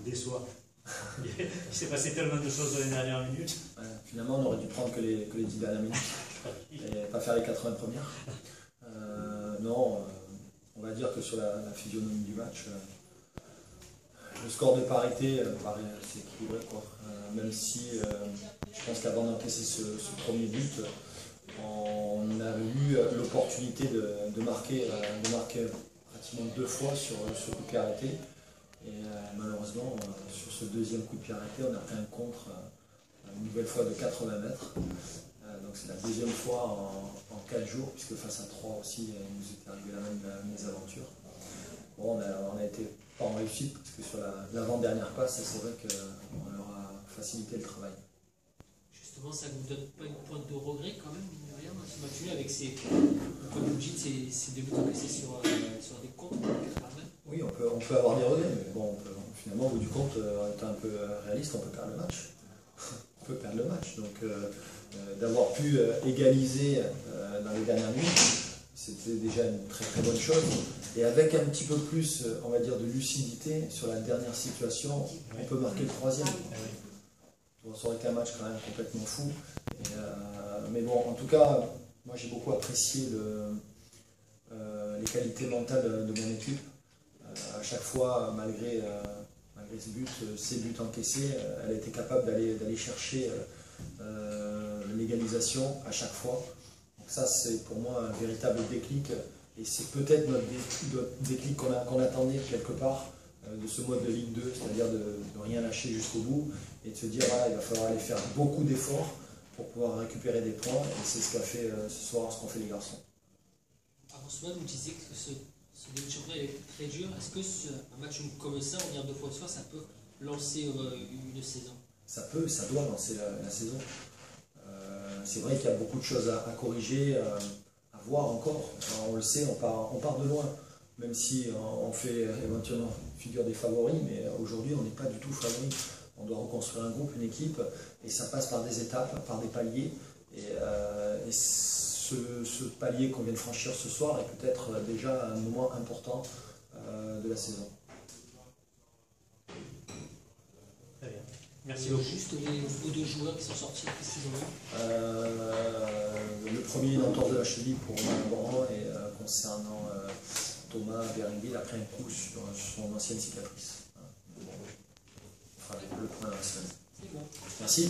déçoit. Il s'est passé tellement de choses dans les dernières minutes. Ouais, finalement, on aurait dû prendre que les 10 dernières minutes et pas faire les 80 premières. Non, on va dire que sur la physionomie du match, le score de parité paraît assez équilibré, quoi. Même si je pense qu'avant d'encaisser ce premier but, on a eu l'opportunité de marquer pratiquement 2 fois sur ce coup de pied arrêté. Et malheureusement, sur ce deuxième coup de pied arrêté, on a fait un contre une nouvelle fois de 80 mètres. Donc c'est la deuxième fois en 4 jours, puisque face à 3 aussi, il nous était arrivé la même mésaventure. Bon, on a été pas en réussite, parce que sur l'avant-dernière passe, c'est vrai qu'on leur a facilité le travail. Justement, ça ne vous donne pas une pointe de regret quand même, mine de rien, dans ce match-là, avec comme vous dites, ces deux buts encaissés sur des comptes, Oui, on peut avoir des regrets, mais bon, finalement, au bout du compte, étant un peu réaliste, on peut perdre le match. On peut perdre le match. Donc, d'avoir pu égaliser dans les dernières minutes, c'était déjà une très très bonne chose. Et avec un petit peu plus, on va dire, de lucidité sur la dernière situation, on peut marquer le troisième. Bon, ça aurait été un match quand même complètement fou. Mais bon, en tout cas, moi j'ai beaucoup apprécié les qualités mentales de mon équipe. À chaque fois, malgré ces buts encaissés, elle a été capable d'aller chercher l'égalisation à chaque fois. Donc ça, c'est pour moi un véritable déclic. Et c'est peut-être notre déclic qu'on attendait quelque part de ce mode de Ligue 2, c'est-à-dire de rien lâcher jusqu'au bout et de se dire voilà, il va falloir aller faire beaucoup d'efforts pour pouvoir récupérer des points. Et c'est ce qu'a fait ce soir, ce qu'ont fait les garçons. Avant cela, vous disiez que ce début de championnat est très dur. Est-ce que un match comme ça, on vient 2 fois de soir, ça peut lancer une saison? Ça doit lancer la saison. C'est vrai qu'il y a beaucoup de choses à corriger, à voir encore. Alors, on le sait, on part de loin, même si on fait éventuellement figure des favoris, mais aujourd'hui on n'est pas du tout favoris. On doit reconstruire un groupe, une équipe, et ça passe par des étapes, par des paliers. Et ce palier qu'on vient de franchir ce soir est peut-être déjà un moment important de la saison. Très bien. Merci beaucoup. Juste vos 2 joueurs qui sont sortis précisément. Le premier, une entorse de la cheville pour Romain et concernant Thomas Beringville, après un coup sur son ancienne cicatrice. On fera le point la semaine. C'est bon. Merci.